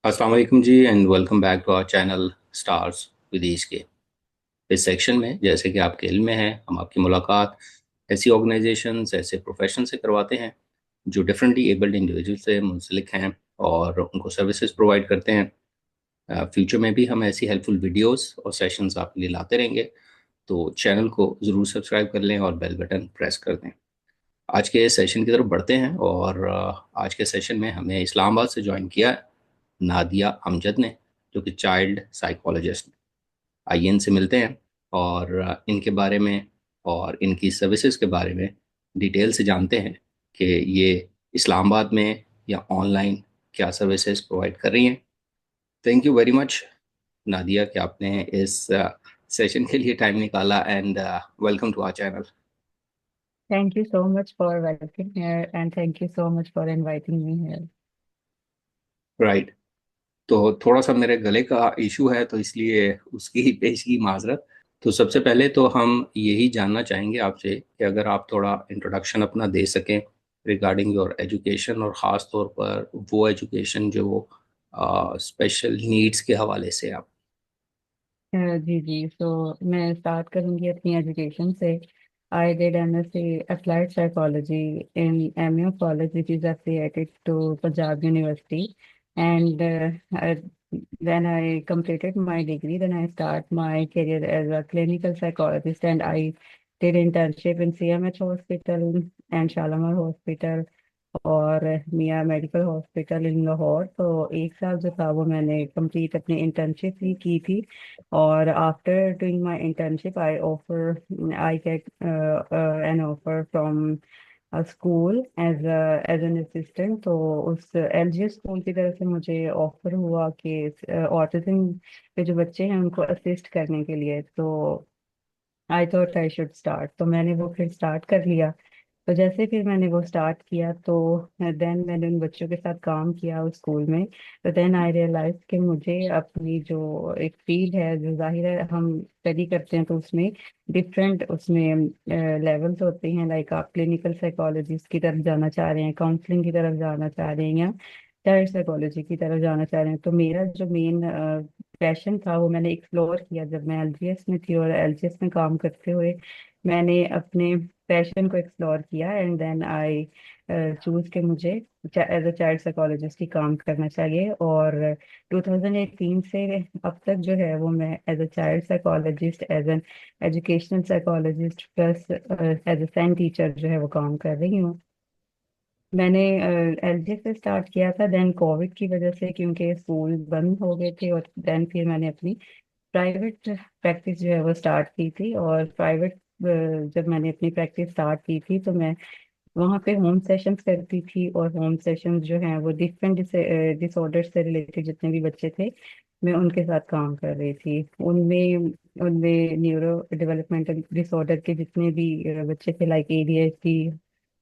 अस्सलाम वालेकुम जी and welcome back to our channel stars विदेश के। इस सेक्शन में जैसे कि आपके इल्म में है, हम आपकी मुलाकात ऐसी ऑर्गेनाइजेशंस ऐसे प्रोफेशन से करवाते हैं जो डिफरेंटली एबल्ड इंडिविजुअल से मुंसलिक हैं और उनको सर्विसेज प्रोवाइड करते हैं। फ्यूचर में भी हम ऐसी हेल्पफुल वीडियोस और सेशंस आपके लिए लाते रहेंगे। तो चैनल को ज़रूर सब्सक्राइब कर लें और बेल बटन प्रेस कर दें। आज के सेशन की तरफ बढ़ते हैं और आज के सेशन में हमें इस्लामाबाद से ज्वाइन किया है नादिया अमजद ने, जो कि चाइल्ड साइकोलॉजिस्ट। आइए इनसे मिलते हैं और इनके बारे में और इनकी सर्विसेज के बारे में डिटेल से जानते हैं कि ये इस्लामाबाद में या ऑनलाइन क्या सर्विसेज प्रोवाइड कर रही हैं। Thank you very much Nadia कि आपने इस सेशन के लिए टाइम निकाला and welcome to our channel. Thank you so much for welcoming here and thank you so much for inviting me here. Right. तो थोड़ा सा मेरे गले का इशू है तो इसलिए उसकी पेशगी माजरत। तो सबसे पहले तो हम यही जानना चाहेंगे आपसे कि अगर आप थोड़ा इंट्रोडक्शन अपना दे सकें रिगार्डिंग योर एजुकेशन, और ख़ास तौर पर वो एजुकेशन जो स्पेशल नीड्स के हवाले से आप। जी जी तो मैं स्टार्ट करूंगी अपनी एजुकेशन से। I did MSc Applied Psychology in MEO College which is affiliated to Punjab University, and when I completed my degree then I start my career as a clinical psychologist, and I did internship in CMH Hospital and Shalamar Hospital और मियाँ medical hospital in Lahore. तो एक साल जो था वो मैंने complete अपनी इंटर्नशिप ही की थी। और after doing my internship I get an offer from school as an assistant. तो उस LGS स्कूल की तरफ से मुझे ऑफर हुआ कि ऑटिज्म के जो बच्चे हैं उनको असिस्ट करने के लिए। तो I thought I should start, तो मैंने वो फिर स्टार्ट कर लिया। तो जैसे फिर मैंने वो स्टार्ट किया तो देन मैंने उन बच्चों के साथ काम किया उस स्कूल में। तो देन आई रियलाइज कि मुझे अपनी जो एक फील्ड है, जो जाहिर है हम स्टडी करते हैं तो उसमें डिफरेंट उसमें लेवल्स होते हैं। लाइक आप क्लिनिकल साइकोलॉजिस्ट की तरफ जाना चाह रहे हैं, काउंसलिंग की तरफ जाना चाह रहे हैं, या चाइल्ड साइकोलॉजी की तरफ जाना चाह रहे हैं। तो मेरा जो मेन पैशन था वो मैंने एक्सप्लोर किया जब मैं LGS में थी, और LGS में काम करते हुए मैंने अपने पैशन को एक्सप्लोर किया, एंड देन आई चूज के मुझे एज अ चाइल्ड साइकोलॉजिस्ट ही काम करना चाहिए। और 2018 से अब तक जो है वो मैं as a child psychologist, as an educational psychologist plus as a SEN teacher जो है वो काम कर रही हूँ। मैंने LG से स्टार्ट किया था, देन कोविड की वजह से क्योंकि स्कूल बंद हो गए थे, और देन फिर मैंने अपनी प्राइवेट प्रैक्टिस जो है वो स्टार्ट की थी। और प्राइवेट जब मैंने अपनी प्रैक्टिस स्टार्ट की थी तो मैं वहाँ पे होम सेशंस करती थी, और होम सेशंस जो हैं वो डिफरेंट डिसऑर्डर से रिलेटेड जितने भी बच्चे थे मैं उनके साथ काम कर रही थी। उनमें उनमें न्यूरो डेवलपमेंटल डिसऑर्डर के जितने भी बच्चे थे, लाइक ADHD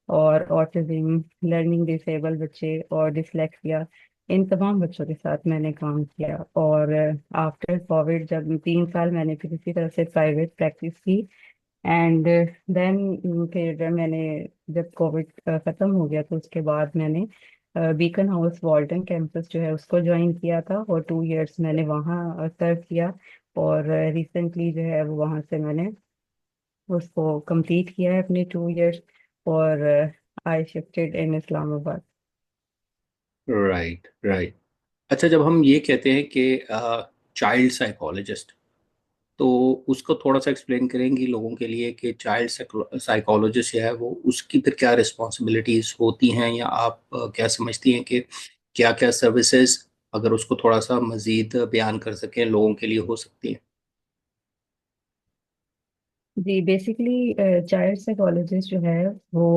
और ऑटिज्म, लर्निंग डिसेबल बच्चे और डिसलेक्सिया, इन तमाम बच्चों के साथ मैंने काम किया। और आफ्टर कोविड जब 3 साल मैंने फिर इसी तरह से प्राइवेट प्रैक्टिस की, एंड देन फिर मैंने जब कोविड ख़त्म हो गया तो उसके बाद मैंने बीकन हाउस वॉल्टन कैंपस जो है उसको ज्वाइन किया था, और 2 इयर्स मैंने वहाँ सर्व किया। और रिसेंटली जो है वो वहाँ से मैंने उसको कंप्लीट किया है अपने 2 इयर्स, और I shifted in Islamabad. Right, right. अच्छा, जब हम ये कहते हैं कि चाइल्ड साइकोलॉजिस्ट, तो उसको थोड़ा सा एक्सप्लेन करेंगी लोगों के लिए कि चाइल्ड साइकोलॉजिस्ट है वो, उसकी फिर क्या रिस्पॉन्सिबिलिटीज होती हैं, या आप क्या समझती हैं कि क्या क्या सर्विसेज, अगर उसको थोड़ा सा मजीद बयान कर सकें लोगों के लिए, हो सकती हैं। जी बेसिकली चाइल्ड साइकोलॉजिस्ट जो है वो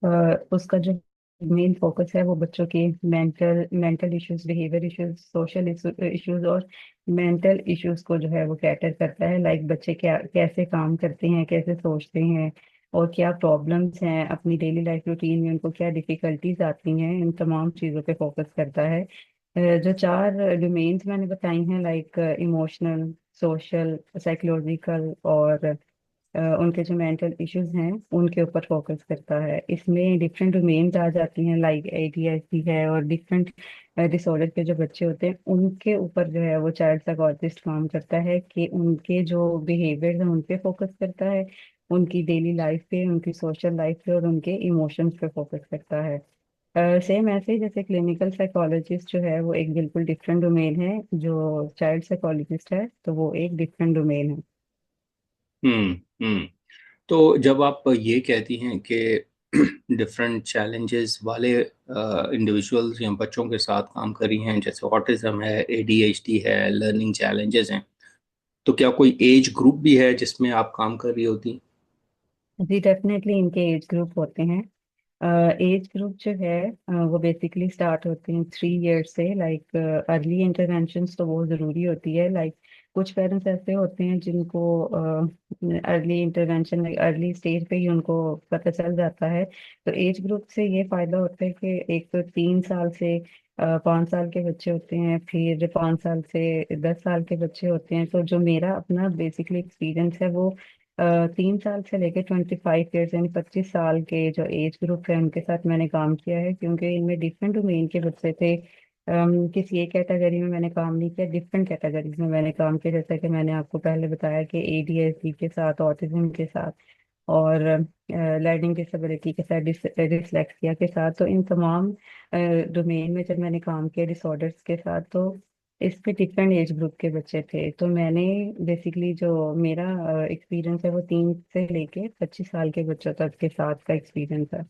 अ, उसका जो मेन फोकस है वो बच्चों के mental mental issues, behaviour issues, social issues और मेंटल इश्यूज को जो है वो कैटर करता है। लाइक बच्चे क्या कैसे काम करते हैं, कैसे सोचते हैं, और क्या प्रॉब्लम्स हैं अपनी डेली लाइफ रूटीन में, उनको क्या डिफिकल्टीज आती हैं, इन तमाम चीज़ों पे फोकस करता है। जो 4 डोमेन्स मैंने बताई हैं, लाइक इमोशनल, सोशल, साइकोलॉजिकल और उनके जो मेंटल इश्यूज हैं उनके ऊपर फोकस करता है। इसमें डिफरेंट डोमेन्स आ जाती हैं, लाइक ADHD है, और डिफरेंट डिसऑर्डर के जो बच्चे होते हैं उनके ऊपर जो है वो चाइल्ड साइकोलॉजिस्ट काम करता है कि उनके जो बिहेवियर्स हैं उन पे फोकस करता है, उनकी डेली लाइफ पे, उनकी सोशल लाइफ पे और उनके इमोशंस पे फोकस करता है। सेम ऐसे ही जैसे क्लिनिकल साइकोलॉजिस्ट जो है वो एक बिल्कुल डिफरेंट डोमेन है, जो चाइल्ड साइकोलॉजिस्ट है तो वो एक डिफरेंट डोमेन है। हम्म। हम्म। तो जब आप ये कहती हैं कि डिफरेंट चैलेंजेस वाले इंडिविजुअल्स या बच्चों के साथ काम कर रही हैं, जैसे ऑटिज्म है, ADHD है, लर्निंग चैलेंजेस हैं, तो क्या कोई एज ग्रुप भी है जिसमें आप काम कर रही होती? जी डेफिनेटली इनके एज ग्रुप होते हैं। एज ग्रुप जो है वो बेसिकली स्टार्ट होते हैं 3 ईयर्स से। लाइक अर्ली इंटरवेंशन तो बहुत ज़रूरी होती है। लाइक कुछ पेरेंट्स ऐसे होते हैं जिनको अर्ली इंटरवेंशन, अर्ली स्टेज पे ही उनको पता चल जाता है। तो एज ग्रुप से ये फायदा होता है कि एक तो 3 साल से 5 साल के बच्चे होते हैं, फिर 5 साल से 10 साल के बच्चे होते हैं। तो जो मेरा अपना बेसिकली एक्सपीरियंस है वो 3 साल से लेकर 25 ईयर्स यानी 25 साल के जो एज ग्रुप है उनके साथ मैंने काम किया है, क्योंकि इनमें डिफरेंट डोमेन के बच्चे थे। किसी एक कैटेगरी में मैंने काम नहीं किया, डिफरेंट कैटेगरीज में मैंने काम किया। जैसा कि मैंने आपको पहले बताया कि ADHD के साथ, ऑटिज्म के साथ और लर्निंग डिसेबिलिटी के साथ, डिसलेक्सिया के साथ। तो इन तमाम डोमेन में जब मैंने काम किया डिसऑर्डर्स के साथ, तो इस पे डिफरेंट एज ग्रुप के बच्चे थे। तो मैंने बेसिकली जो मेरा एक्सपीरियंस है वो 3 से लेके 25 साल के बच्चों तक के साथ का एक्सपीरियंस है।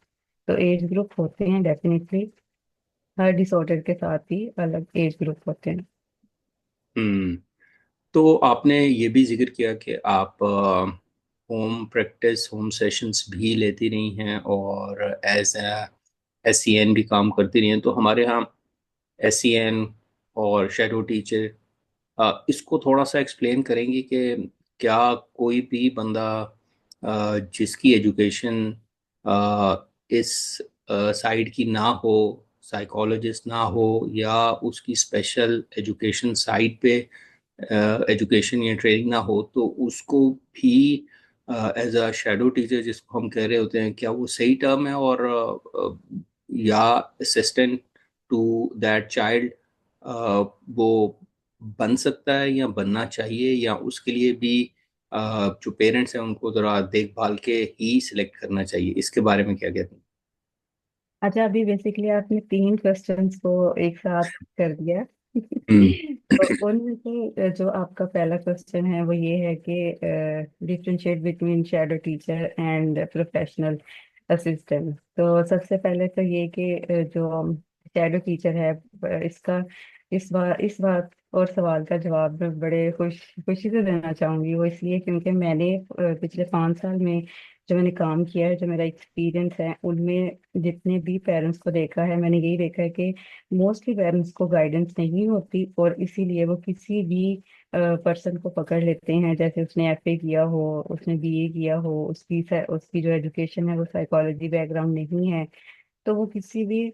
तो एज ग्रुप होते हैं डेफिनेटली, हर डिसऑर्डर के साथ ही अलग एज ग्रुप होते हैं। हम्म। तो आपने ये भी जिक्र किया कि आप होम प्रैक्टिस, होम सेशंस भी लेती रही हैं और एज SEN भी काम करती रही हैं। तो हमारे यहाँ SEN और शेडो टीचर, इसको थोड़ा सा एक्सप्लेन करेंगी कि क्या कोई भी बंदा जिसकी एजुकेशन इस साइड की ना हो, साइकोलॉजिस्ट ना हो, या उसकी स्पेशल एजुकेशन साइड पे एजुकेशन या ट्रेनिंग ना हो, तो उसको भी एज अ शेडो टीचर जिसको हम कह रहे होते हैं, क्या वो सही टर्म है? और या असिस्टेंट टू दैट चाइल्ड वो बन सकता है या बनना चाहिए, या उसके लिए भी जो पेरेंट्स हैं उनको ज़रा देखभाल के ही सिलेक्ट करना चाहिए? इसके बारे में क्या कहते हैं? अच्छा, अभी बेसिकली आपने 3 क्वेश्चंस को एक साथ कर दिया। हम्म। तो उनमें से जो आपका पहला क्वेश्चन है वो ये है कि differentiate between shadow teacher and professional assistant. तो सबसे पहले तो ये कि जो शैडो टीचर है, इसका इस बात और सवाल का जवाब मैं बड़े खुशी से देना चाहूंगी। वो इसलिए क्योंकि मैंने पिछले 5 साल में जो मैंने काम किया है, जो मेरा एक्सपीरियंस है, उनमें जितने भी पेरेंट्स को देखा है मैंने यही देखा है कि मोस्टली पेरेंट्स को गाइडेंस नहीं होती, और इसीलिए वो किसी भी पर्सन को पकड़ लेते हैं। जैसे उसने FA किया हो, उसने BA किया हो, उसकी जो एजुकेशन है वो साइकोलॉजी बैकग्राउंड नहीं है, तो वो किसी भी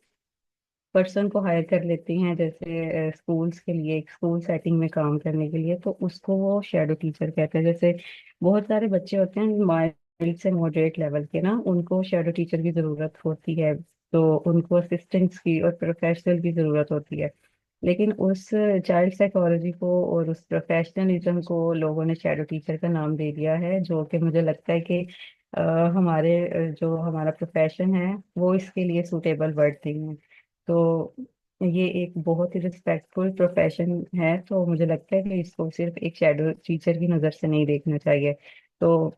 पर्सन को हायर कर लेती हैं, जैसे स्कूल्स के लिए, एक स्कूल सेटिंग में काम करने के लिए। तो उसको वो शेडो टीचर कहते हैं। जैसे बहुत सारे बच्चे होते हैं माइल्ड से मॉडरेट लेवल के ना, उनको शेडो टीचर की जरूरत होती है, तो उनको असिस्टेंट्स की और प्रोफेशनल की जरूरत होती है। लेकिन उस चाइल्ड साइकोलॉजी को और उस प्रोफेशनलिज्म को लोगों ने शेडो टीचर का नाम दे दिया है, जो कि मुझे लगता है कि हमारे जो हमारा प्रोफेशन है वो इसके लिए सूटेबल वर्ड नहीं है। तो ये एक बहुत ही रिस्पेक्टफुल प्रोफेशन है, तो मुझे लगता है कि इसको सिर्फ एक शैडो टीचर की नज़र से नहीं देखना चाहिए। तो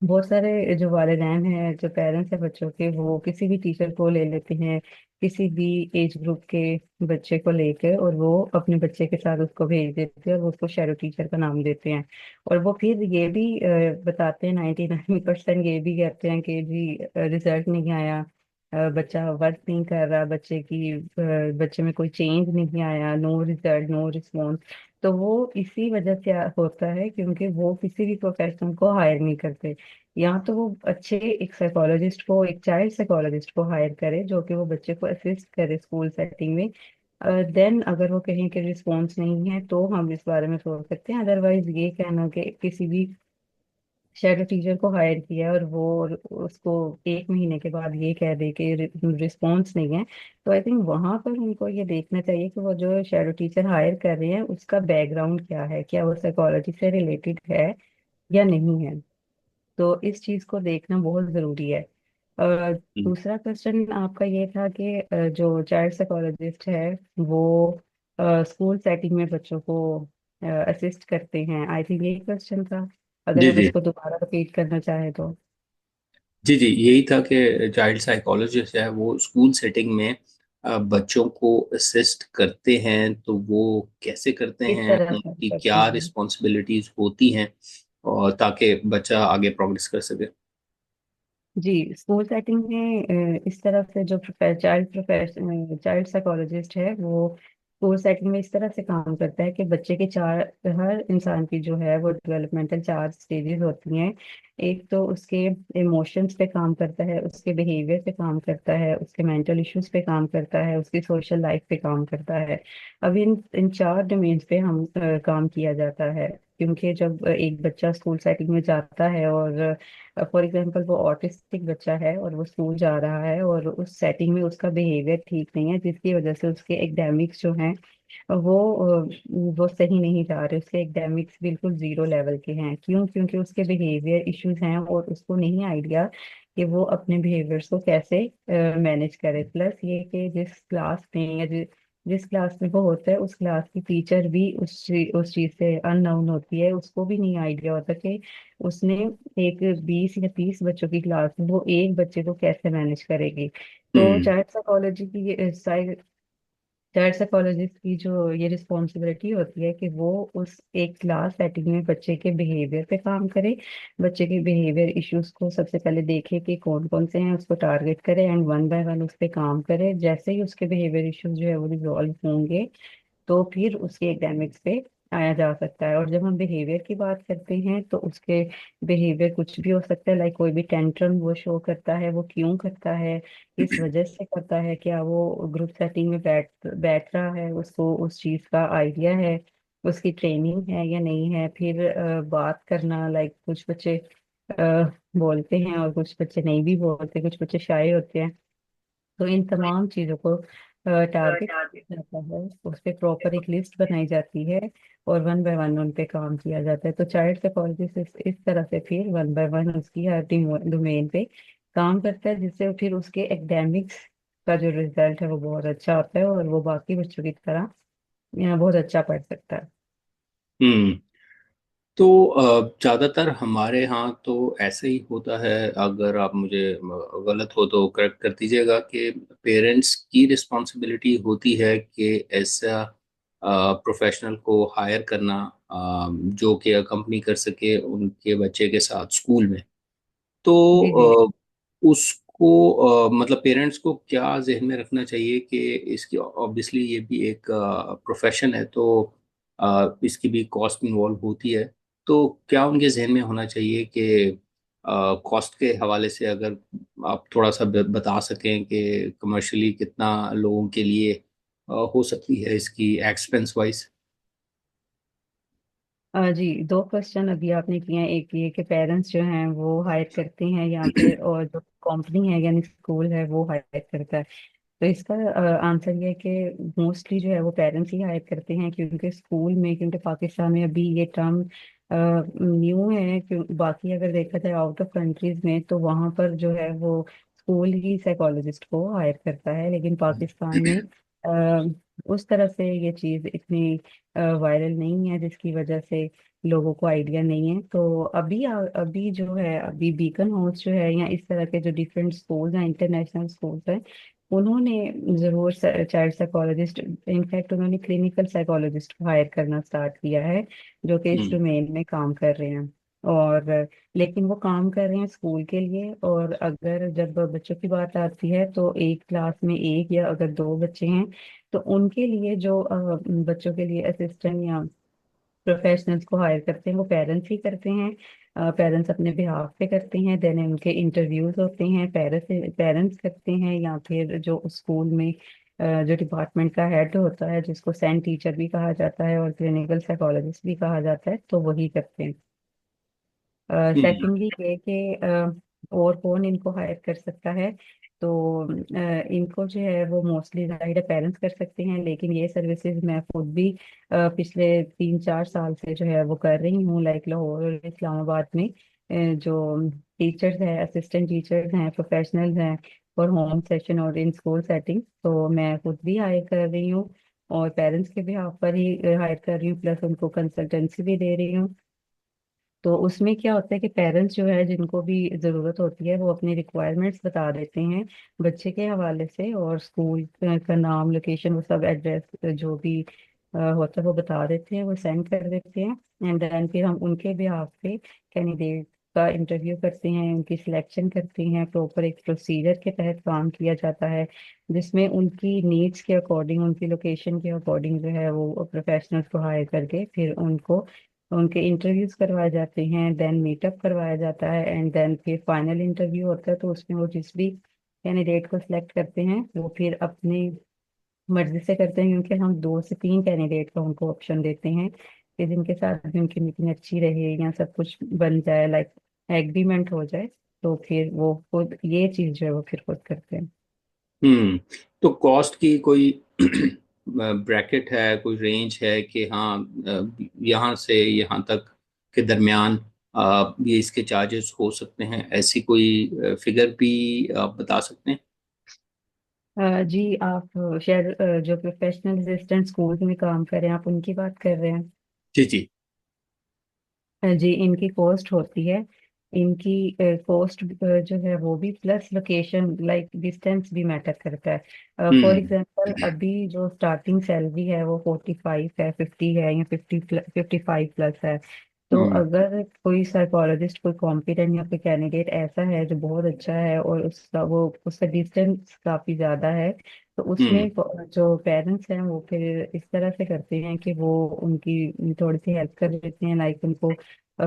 बहुत सारे जो वालिदैन हैं, जो पेरेंट्स हैं बच्चों के, वो किसी भी टीचर को ले लेते हैं, किसी भी एज ग्रुप के बच्चे को लेकर, और वो अपने बच्चे के साथ उसको भेज देते हैं और वो उसको शैडो टीचर का नाम देते हैं। और वो फिर ये भी बताते हैं, 99% ये भी कहते हैं कि जी रिजल्ट नहीं आया, बच्चा वर्क नहीं कर रहा, बच्चे में कोई चेंज नहीं आया, नो रिजल्ट, नो रिस्पॉन्स। तो वो इसी वजह से होता है क्योंकि वो किसी भी प्रोफेशनल को हायर नहीं करते। या तो वो अच्छे एक साइकोलॉजिस्ट को, एक चाइल्ड साइकोलॉजिस्ट को हायर करे जो कि वो बच्चे को असिस्ट करे स्कूल सेटिंग में। देन अगर वो कहीं के रिस्पॉन्स नहीं है तो हम इस बारे में सोच सकते हैं। अदरवाइज ये कहना कि किसी भी शैडो टीचर को हायर किया और वो उसको 1 महीने के बाद ये कह दे कि रिस्पॉन्स नहीं है, तो आई थिंक वहां पर उनको ये देखना चाहिए कि वो जो शैडो टीचर हायर कर रहे हैं उसका बैकग्राउंड क्या है, क्या वो साइकोलॉजी से रिलेटेड है या नहीं है। तो इस चीज को देखना बहुत जरूरी है। और हम्म। दूसरा क्वेश्चन आपका ये था कि जो चाइल्ड साइकोलॉजिस्ट है वो स्कूल सेटिंग में बच्चों को असिस्ट करते हैं, आई थिंक यही क्वेश्चन था, अगर जी आप जी। इसको दोबारा रिपीट करना चाहें तो। जी जी, यही था कि चाइल्ड साइकोलॉजिस्ट है वो स्कूल सेटिंग में बच्चों को असिस्ट करते हैं, तो वो कैसे करते किस हैं, तरह से उनकी करते क्या हैं? रिस्पॉन्सिबिलिटीज होती हैं, और ताकि बच्चा आगे प्रोग्रेस कर सके। जी, स्कूल सेटिंग में इस तरह से जो चाइल्ड साइकोलॉजिस्ट है वो स्कूल सेटिंग में इस तरह से काम करता है कि बच्चे के चार, हर इंसान की जो है वो डेवलपमेंटल 4 स्टेजेस होती हैं। एक तो उसके इमोशंस पे काम करता है, उसके बिहेवियर पे काम करता है, उसके मेंटल इश्यूज पे काम करता है, उसकी सोशल लाइफ पे काम करता है। अब इन इन 4 डोमेन्स पे हम काम किया जाता है, क्योंकि जब एक बच्चा स्कूल सेटिंग में जाता है और फॉर एग्जाम्पल वो ऑटिस्टिक बच्चा है और वो स्कूल जा रहा है और उस सेटिंग में उसका बिहेवियर ठीक नहीं है, जिसकी वजह से उसके एकेडमिक्स जो हैं वो वो सही नहीं जा रहे, उसके एकेडमिक्स बिल्कुल जीरो लेवल के हैं। क्यों? क्योंकि उसके बिहेवियर इश्यूज हैं और उसको नहीं आइडिया कि वो अपने बिहेवियर्स को कैसे मैनेज करे। प्लस ये कि जिस क्लास में या जिस क्लास में वो होता है उस क्लास की टीचर भी उस चीज से अननोन होती है, उसको भी नहीं आइडिया होता कि उसने एक 20 या 30 बच्चों की क्लास में वो एक बच्चे को कैसे मैनेज करेगी। तो हम्म चाइल्ड साइकोलॉजिस्ट की जो ये रिस्पॉन्सिबिलिटी होती है कि वो उस एक क्लास सेटिंग में बच्चे के बिहेवियर पे काम करे, बच्चे के बिहेवियर इश्यूज को सबसे पहले देखे कि कौन कौन से हैं, उसको टारगेट करे एंड वन बाय वन उस पे काम करे। जैसे ही उसके बिहेवियर इश्यूज जो है वो रिजॉल्व होंगे तो फिर उसके एकेडमिक्स पे आया जा सकता है। और जब हम बिहेवियर की बात करते हैं तो उसके बिहेवियर कुछ भी हो सकता है, लाइक कोई भी टेंट्रम वो शो करता है, वो क्यों करता है, किस वजह से करता है, क्या वो ग्रुप सेटिंग में बैठ बैठ रहा है, उसको उस चीज का आइडिया है, उसकी ट्रेनिंग है या नहीं है। फिर बात करना, लाइक कुछ बच्चे बोलते हैं और कुछ बच्चे नहीं भी बोलते, कुछ बच्चे शाय होते हैं। तो इन तमाम चीजों को टारगेट किया जाता है, उस पे प्रॉपर एक लिस्ट बनाई जाती है और वन बाय वन उन पे काम किया जाता है। तो चाइल्ड साइकोलॉजिस्ट इस तरह से फिर वन बाय वन उसकी हर डोमेन पे काम करता है, जिससे फिर उसके एकेडमिक्स का जो रिजल्ट है वो बहुत अच्छा आता है और वो बाकी बच्चों की तरह बहुत अच्छा पढ़ सकता है। हम्म। तो ज़्यादातर हमारे यहाँ तो ऐसे ही होता है, अगर आप मुझे गलत हो तो करेक्ट कर दीजिएगा, कि पेरेंट्स की रिस्पॉन्सिबिलिटी होती है कि ऐसा प्रोफेशनल को हायर करना जो कि अकम्पनी कर सके उनके बच्चे के साथ स्कूल में। जी जी। तो उसको मतलब पेरेंट्स को क्या जहन में रखना चाहिए कि इसकी ऑब्वियसली ये भी एक प्रोफेशन है, तो इसकी भी कॉस्ट इन्वॉल्व होती है। तो क्या उनके जहन में होना चाहिए कि कॉस्ट के हवाले से अगर आप थोड़ा सा बता सकें कि कमर्शियली कितना लोगों के लिए हो सकती है इसकी एक्सपेंस वाइज। जी, 2 क्वेश्चन अभी आपने किए हैं। एक ये कि पेरेंट्स जो हैं वो हायर करते हैं या फिर और जो कंपनी है यानी स्कूल है वो हायर करता है। तो इसका आंसर ये है कि मोस्टली जो है वो पेरेंट्स ही हायर करते हैं, क्योंकि स्कूल में, क्योंकि पाकिस्तान में अभी ये टर्म न्यू है। क्यों, बाकी अगर देखा जाए आउट ऑफ कंट्रीज में तो वहाँ पर जो है वो स्कूल ही साइकोलॉजिस्ट को हायर करता है, लेकिन पाकिस्तान में उस तरह से ये चीज़ इतनी वायरल नहीं है, जिसकी वजह से लोगों को आइडिया नहीं है। तो अभी जो है, अभी बीकन हाउस जो है या इस तरह के जो डिफरेंट स्कूल्स हैं, इंटरनेशनल स्कूल्स हैं, उन्होंने जरूर चाइल्ड साइकोलॉजिस्ट, इनफैक्ट उन्होंने क्लिनिकल साइकोलॉजिस्ट को हायर करना स्टार्ट किया है, जो कि इस हम्म डोमेन में काम कर रहे हैं। और लेकिन वो काम कर रहे हैं स्कूल के लिए। और अगर जब बच्चों की बात आती है तो एक क्लास में एक या अगर 2 बच्चे हैं तो उनके लिए जो बच्चों के लिए असिस्टेंट या प्रोफेशनल्स को हायर करते हैं वो पेरेंट्स ही करते हैं। पेरेंट्स अपने बिहाफ पे करते हैं, देन उनके इंटरव्यूज होते हैं, पेरेंट्स पेरेंट्स करते हैं या फिर जो स्कूल में जो डिपार्टमेंट का हेड होता है, जिसको सेंट टीचर भी कहा जाता है और क्लिनिकल साइकोलॉजिस्ट भी कहा जाता है, तो वही करते हैं। हम्म सेकेंडली ये कि और कौन इनको हायर कर सकता है। तो इनको जो है वो मोस्टली जाहिर है पेरेंट्स कर सकते हैं, लेकिन ये सर्विसेज मैं खुद भी पिछले 3-4 साल से जो है वो कर रही हूँ, लाइक लाहौर और इस्लामाबाद में। जो टीचर्स हैं, असिस्टेंट टीचर्स हैं, प्रोफेशनल्स हैं फॉर होम सेशन और इन स्कूल सेटिंग, तो मैं खुद भी हायर कर रही हूँ और पेरेंट्स के बिहाफ पर ही हायर कर रही हूँ, प्लस उनको कंसल्टेंसी भी दे रही हूँ। तो उसमें क्या होता है कि पेरेंट्स जो है जिनको भी ज़रूरत होती है वो अपनी रिक्वायरमेंट्स बता देते हैं बच्चे के हवाले से, और स्कूल का नाम, लोकेशन, वो सब एड्रेस जो भी होता है वो बता देते हैं, वो सेंड कर देते हैं। एंड देन फिर हम उनके बिहाफ पे कैंडिडेट का इंटरव्यू करते हैं, उनकी सिलेक्शन करते हैं। प्रॉपर एक प्रोसीजर के तहत काम किया जाता है जिसमें उनकी नीड्स के अकॉर्डिंग, उनकी लोकेशन के अकॉर्डिंग जो है वो प्रोफेशनल्स को हायर करके फिर उनको उनके इंटरव्यूज करवाए जाते हैं, देन मीटअप करवाया जाता है, एंड देन फिर फाइनल इंटरव्यू होता है। तो उसमें वो जिस भी कैंडिडेट को सिलेक्ट करते हैं वो फिर अपनी मर्जी से करते हैं, क्योंकि हम 2 से 3 कैंडिडेट का उनको ऑप्शन देते हैं कि जिनके साथ भी उनकी मीटिंग अच्छी रहे या सब कुछ बन जाए, लाइक एग्रीमेंट हो जाए, तो फिर वो खुद ये चीज़ जो है वो फिर खुद करते हैं। हम्म। तो कॉस्ट की कोई ब्रैकेट है, कोई रेंज है कि हाँ यहाँ से यहाँ तक के दरमियान ये इसके चार्जेस हो सकते हैं, ऐसी कोई फिगर भी आप बता सकते हैं? जी, आप शायद जो प्रोफेशनल असिस्टेंट स्कूल में काम कर रहे हैं आप उनकी बात कर रहे हैं। जी जी। जी, इनकी कॉस्ट होती है, इनकी कॉस्ट जो है वो भी प्लस लोकेशन, लाइक डिस्टेंस भी मैटर करता है। फॉर हम्म एग्जांपल अभी जो स्टार्टिंग सैलरी है वो 45 है, 50 है या 55 प्लस है। तो हम्म अगर कोई साइकोलॉजिस्ट, कोई कॉम्पिटेंट या कोई कैंडिडेट ऐसा है जो बहुत अच्छा है और उसका डिस्टेंस काफी ज्यादा है, तो उसमें हम्म जो पेरेंट्स हैं वो फिर इस तरह से करते हैं कि वो उनकी थोड़ी सी हेल्प कर देते हैं, लाइक उनको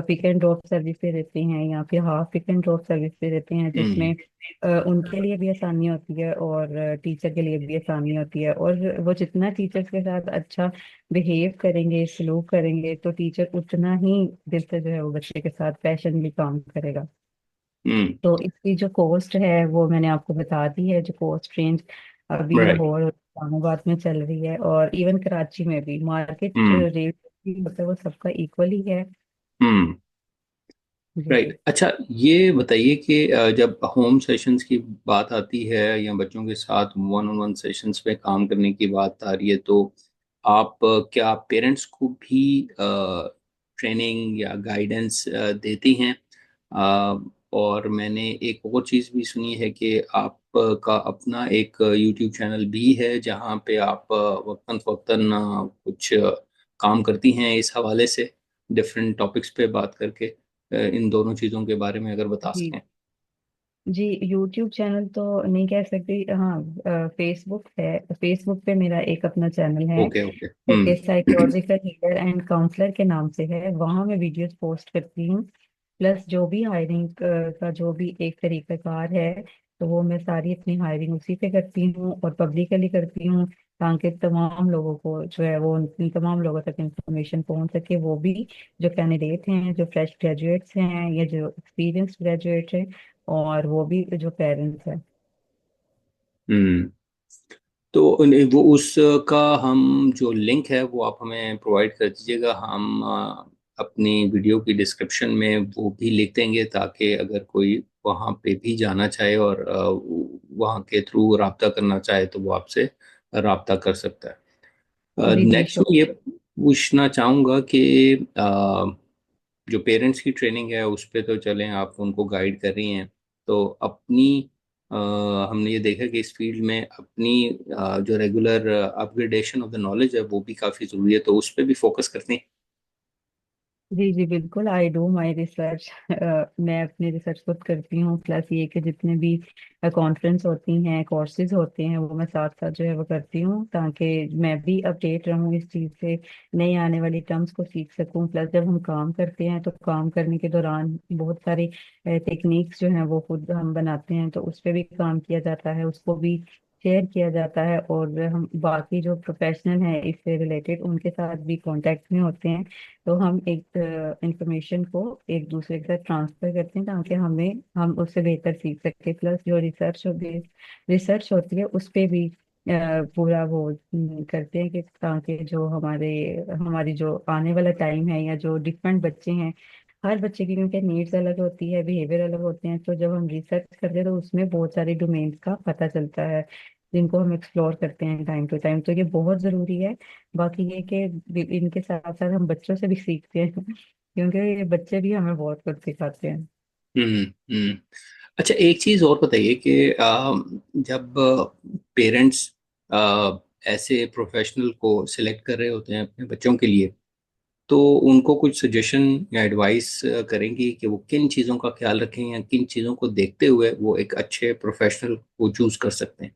पिक एंड ड्रॉप सर्विस पे देते हैं या फिर half pick and drop service पे देते हैं, हम्म जिसमें उनके लिए भी आसानी होती है और टीचर के लिए भी आसानी होती है। और वो जितना टीचर्स के साथ अच्छा बिहेव करेंगे, सलूक करेंगे, तो टीचर उतना ही दिल से जो है वो बच्चे के साथ पैशनली काम करेगा। हम्म। तो इसकी जो कॉस्ट है वो मैंने आपको बता दी है, जो कॉस्ट रेंज अभी राइट। लाहौर और इस्लामाबाद में चल रही है, और इवन कराची में भी मार्केट हम्म रेट भी होता है वो सबका इक्वल ही है। हम्म। जी जी। राइट। अच्छा, ये बताइए कि जब होम सेशंस की बात आती है या बच्चों के साथ वन ऑन वन सेशंस में काम करने की बात आ रही है, तो आप क्या पेरेंट्स को भी ट्रेनिंग या गाइडेंस देती हैं? और मैंने एक और चीज़ भी सुनी है कि आप का अपना एक यूट्यूब चैनल भी है जहाँ पे आप वक्तन फ़वक्तन कुछ काम करती हैं इस हवाले से, डिफरेंट टॉपिक्स पे बात करके। इन दोनों चीज़ों के बारे में अगर बता जी सकें। जी, यूट्यूब चैनल तो नहीं कह सकती, हाँ फेसबुक है। फेसबुक पे मेरा एक अपना चैनल है ओके ओके। कि साइकोलॉजिकल हीलर एंड काउंसलर के नाम से है, वहाँ मैं वीडियोस पोस्ट करती हूँ। प्लस जो भी हायरिंग का जो भी एक तरीकाकार है, तो वो मैं सारी अपनी हायरिंग उसी पे करती हूँ और पब्लिकली करती हूँ, ताकि तमाम लोगों को जो है वो उन तमाम लोगों तक इंफॉर्मेशन पहुंच सके। वो भी जो कैंडिडेट हैं, जो फ्रेश ग्रेजुएट्स हैं या जो एक्सपीरियंस ग्रेजुएट हैं, और वो भी जो पेरेंट्स हैं। हम्म। तो वो उसका हम जो लिंक है वो आप हमें प्रोवाइड कर दीजिएगा, हम अपनी वीडियो की डिस्क्रिप्शन में वो भी लिख देंगे, ताकि अगर कोई वहाँ पे भी जाना चाहे और वहाँ के थ्रू राब्ता करना चाहे तो वो आपसे राब्ता कर सकता है। जी जी, नेक्स्ट मैं ये पूछना चाहूँगा कि जो पेरेंट्स की ट्रेनिंग है उस पे तो चलें, आप उनको गाइड कर रही हैं, तो अपनी अ, हमने ये देखा कि इस फील्ड में अपनी जो regular upgradation of the knowledge है वो भी काफ़ी ज़रूरी है, तो उस पर भी फोकस करते हैं। जी जी, बिल्कुल, आई डू माई रिसर्च। मैं अपनी रिसर्च खुद करती हूँ, प्लस ये कि जितने भी कॉन्फ्रेंस होती हैं, कोर्सेज होते हैं, वो मैं साथ साथ जो है वो करती हूँ, ताकि मैं भी अपडेट रहूँ इस चीज़ से, नई आने वाली टर्म्स को सीख सकूँ। प्लस जब हम काम करते हैं तो काम करने के दौरान बहुत सारी टेक्निक्स जो हैं वो खुद हम बनाते हैं, तो उस पर भी काम किया जाता है, उसको भी शेयर किया जाता है, और हम बाकी जो प्रोफेशनल हैं इससे रिलेटेड उनके साथ भी कांटेक्ट में होते हैं। तो हम एक इंफॉर्मेशन को एक दूसरे के साथ ट्रांसफर करते हैं, ताकि हम उससे बेहतर सीख सके। प्लस जो रिसर्च होती है उस पे भी पूरा वो करते हैं कि ताकि जो हमारी जो आने वाला टाइम है, या जो डिफरेंट बच्चे हैं, हर बच्चे की क्योंकि नीड्स अलग होती है, बिहेवियर अलग होते हैं, तो जब हम रिसर्च करते हैं तो उसमें बहुत सारे डोमेन्स का पता चलता है, जिनको हम एक्सप्लोर करते हैं टाइम टू टाइम। तो ये बहुत ज़रूरी है। बाकी ये कि इनके साथ साथ हम बच्चों से भी सीखते हैं क्योंकि ये बच्चे भी हमें बहुत कुछ सिखाते हैं। हम्म। हम्म। अच्छा, एक चीज और बताइए कि जब पेरेंट्स ऐसे प्रोफेशनल को सिलेक्ट कर रहे होते हैं अपने बच्चों के लिए, तो उनको कुछ सजेशन या एडवाइस करेंगी कि वो किन चीज़ों का ख्याल रखें या किन चीज़ों को देखते हुए वो एक अच्छे प्रोफेशनल को चूज कर सकते हैं।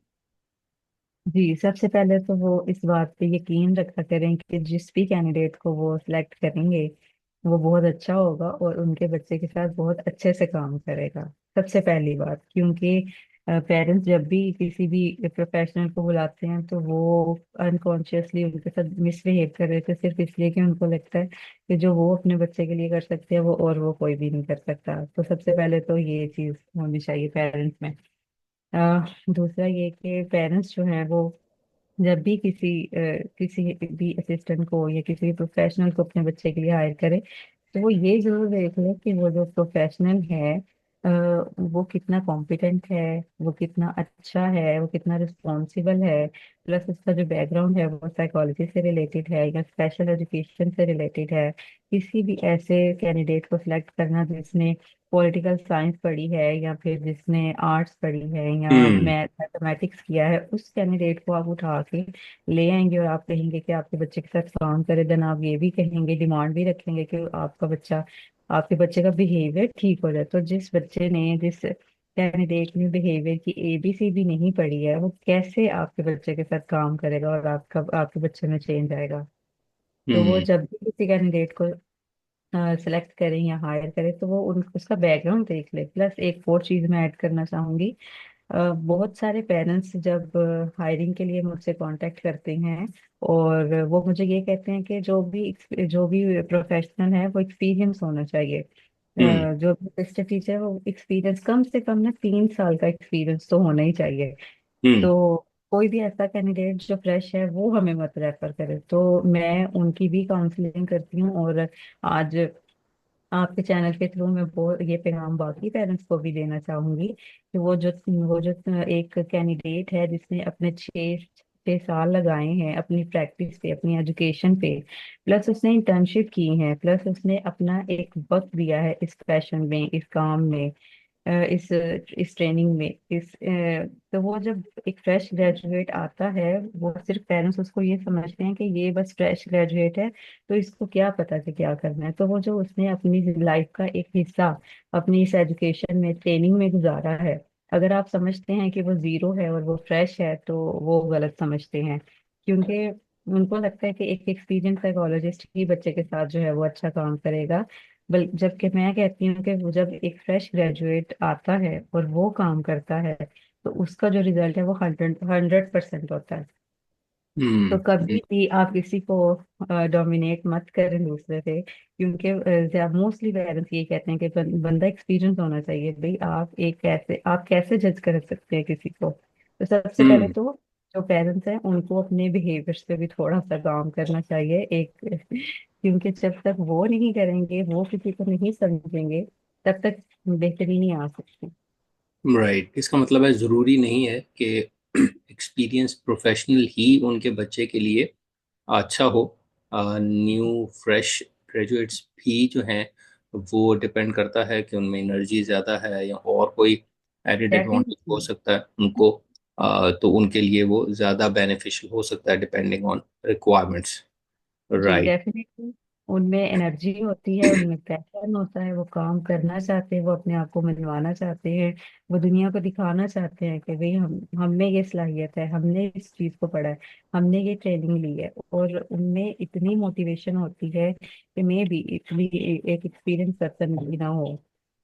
जी, सबसे पहले तो वो इस बात पे यकीन रखा करें कि जिस भी कैंडिडेट को वो सिलेक्ट करेंगे वो बहुत अच्छा होगा और उनके बच्चे के साथ बहुत अच्छे से काम करेगा। सबसे पहली बात, क्योंकि पेरेंट्स जब भी किसी भी प्रोफेशनल को बुलाते हैं तो वो अनकॉन्शियसली उनके साथ मिसबिहेव कर रहे थे, सिर्फ इसलिए कि उनको लगता है कि जो वो अपने बच्चे के लिए कर सकते हैं वो कोई भी नहीं कर सकता। तो सबसे पहले तो ये चीज़ होनी चाहिए पेरेंट्स में। दूसरा ये कि पेरेंट्स जो है वो जब भी किसी भी असिस्टेंट को या किसी भी प्रोफेशनल को अपने बच्चे के लिए हायर करे, तो वो ये जरूर देख ले कि वो जो प्रोफेशनल है अ, वो कितना कॉम्पिटेंट है, वो कितना अच्छा है, वो कितना रिस्पॉन्सिबल है। प्लस उसका जो बैकग्राउंड है वो साइकोलॉजी से रिलेटेड है या स्पेशल एजुकेशन से रिलेटेड है। किसी भी ऐसे कैंडिडेट को सिलेक्ट करना जिसने पॉलिटिकल साइंस पढ़ी है, या फिर जिसने आर्ट्स पढ़ी है, या हम्म। मैथमेटिक्स किया है, उस कैंडिडेट को आप उठा के ले आएंगे और आप कहेंगे कि आपके बच्चे के साथ काम करे। देन आप ये भी कहेंगे, डिमांड भी रखेंगे कि आपके बच्चे का बिहेवियर ठीक हो जाए। तो जिस कैंडिडेट ने बिहेवियर की ABCD नहीं पढ़ी है, वो कैसे आपके बच्चे के साथ काम करेगा और आपके बच्चे में चेंज आएगा। तो वो हम्म। जब भी किसी कैंडिडेट को सेलेक्ट करें या हायर करें तो वो उसका बैकग्राउंड देख ले। प्लस एक और चीज मैं ऐड करना चाहूंगी। बहुत सारे पेरेंट्स जब हायरिंग के लिए मुझसे कांटेक्ट करते हैं, और वो मुझे ये कहते हैं कि जो भी प्रोफेशनल है वो एक्सपीरियंस होना चाहिए। हम्म। जो भी टेस्ट टीचर वो एक्सपीरियंस कम से कम ना 3 साल का एक्सपीरियंस तो होना ही चाहिए। हम्म। तो कोई भी ऐसा कैंडिडेट जो फ्रेश है वो हमें मत रेफर करे। तो मैं उनकी भी काउंसलिंग करती हूँ, और आज आपके चैनल के थ्रू मैं वो ये पैगाम बाकी पेरेंट्स को भी देना चाहूंगी कि वो जो एक कैंडिडेट है जिसने अपने 6 साल लगाए हैं अपनी प्रैक्टिस पे, अपनी एजुकेशन पे, प्लस उसने इंटर्नशिप की है, प्लस उसने अपना एक वक्त दिया है इस पैशन में, इस काम में, इस ट्रेनिंग में, तो वो जब एक फ्रेश ग्रेजुएट आता है, वो सिर्फ पेरेंट्स उसको ये समझते हैं कि ये बस फ्रेश ग्रेजुएट है तो इसको क्या पता कि क्या करना है। तो वो जो उसने अपनी लाइफ का एक हिस्सा अपनी इस एजुकेशन में, ट्रेनिंग में गुजारा है, अगर आप समझते हैं कि वो जीरो है और वो फ्रेश है, तो वो गलत समझते हैं। क्योंकि उनको लगता है कि एक एक्सपीरियंस साइकोलॉजिस्ट ही बच्चे के साथ जो है वो अच्छा काम करेगा। जबकि मैं कहती हूँ कि वो जब एक फ्रेश ग्रेजुएट आता है और वो काम करता है, तो उसका जो रिजल्ट है वो 100% होता है। तो हम्म। कभी भी आप किसी को डोमिनेट मत करें दूसरे से, क्योंकि मोस्टली पेरेंट्स ये कहते हैं कि बंदा एक्सपीरियंस होना चाहिए। भाई आप कैसे जज कर सकते हैं किसी को। तो सबसे पहले हम्म। तो जो पेरेंट्स हैं उनको अपने बिहेवियर पे भी थोड़ा सा काम करना चाहिए, एक क्योंकि जब तक वो नहीं करेंगे, वो किसी को नहीं समझेंगे, तब तक बेहतरी नहीं आ सकती। राइट, इसका मतलब है ज़रूरी नहीं है कि एक्सपीरियंस प्रोफेशनल ही उनके बच्चे के लिए अच्छा हो। न्यू फ्रेश ग्रेजुएट्स भी जो हैं वो डिपेंड करता है कि उनमें एनर्जी ज़्यादा है या और कोई एडेड एडवांटेज हो डेफिनेटली। सकता है उनको। तो उनके लिए वो ज़्यादा बेनिफिशियल हो सकता है डिपेंडिंग ऑन रिक्वायरमेंट्स। जी, राइट। डेफिनेटली। उनमें एनर्जी होती है, उनमें पैशन होता है, वो काम करना चाहते हैं, वो अपने आप को मनवाना चाहते हैं, वो दुनिया को दिखाना चाहते हैं कि भाई हम में ये सलाहियत है, हमने इस चीज़ को पढ़ा है, हमने ये ट्रेनिंग ली है। और उनमें इतनी मोटिवेशन होती है कि मैं भी इतनी एक एक्सपीरियंस पर्सन भी ना हो।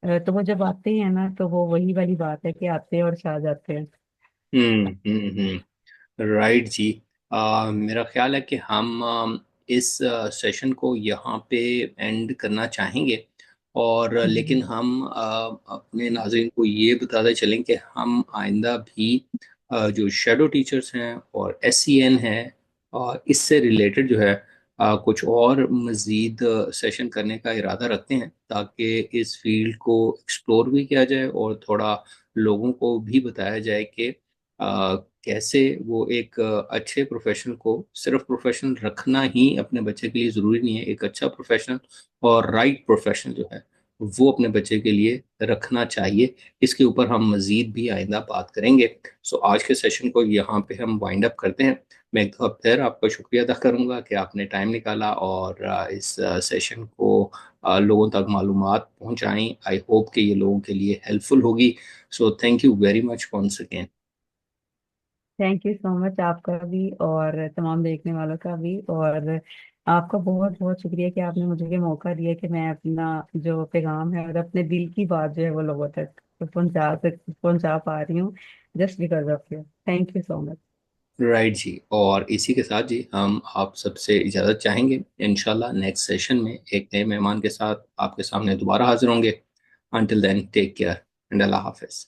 तो वो जब आते हैं ना, तो वो वही वाली बात है कि आते हैं और छा जाते हैं। राइट जी। मेरा ख्याल है कि हम इस सेशन को यहाँ पे एंड करना चाहेंगे। और लेकिन हम्म। हम अपने नाज़रीन को ये बताते चलें कि हम आइंदा भी जो शेडो टीचर्स हैं और SCN हैं, और इससे रिलेटेड जो है कुछ और मज़ीद सेशन करने का इरादा रखते हैं, ताकि इस फील्ड को एक्सप्लोर भी किया जाए और थोड़ा लोगों को भी बताया जाए कि कैसे वो एक अच्छे प्रोफेशनल को, सिर्फ प्रोफेशनल रखना ही अपने बच्चे के लिए ज़रूरी नहीं है, एक अच्छा प्रोफेशनल और राइट प्रोफेशनल जो है वो अपने बच्चे के लिए रखना चाहिए। इसके ऊपर हम मज़ीद भी आइंदा बात करेंगे। सो आज के सेशन को यहाँ पे हम वाइंड अप करते हैं। मैं एक दफ़ा फिर आपका शुक्रिया अदा करूँगा कि आपने टाइम निकाला और इस सेशन को लोगों तक मालूमात पहुँचाई। आई होप कि ये लोगों के लिए हेल्पफुल होगी। So thank you very much once again. Thank you so much, आपका भी और तमाम देखने वालों का भी। और आपका बहुत बहुत शुक्रिया कि आपने मुझे ये मौका दिया कि मैं अपना जो पैगाम है और अपने दिल की बात जो है वो लोगों तक पहुंचा पा रही हूँ, just because of you. Thank you so much. Right जी। और इसी के साथ जी हम आप सबसे इजाज़त चाहेंगे। इंशाल्लाह नेक्स्ट सेशन में एक नए मेहमान के साथ आपके सामने दोबारा हाजिर होंगे। Until then take care and अल्लाह हाफिज।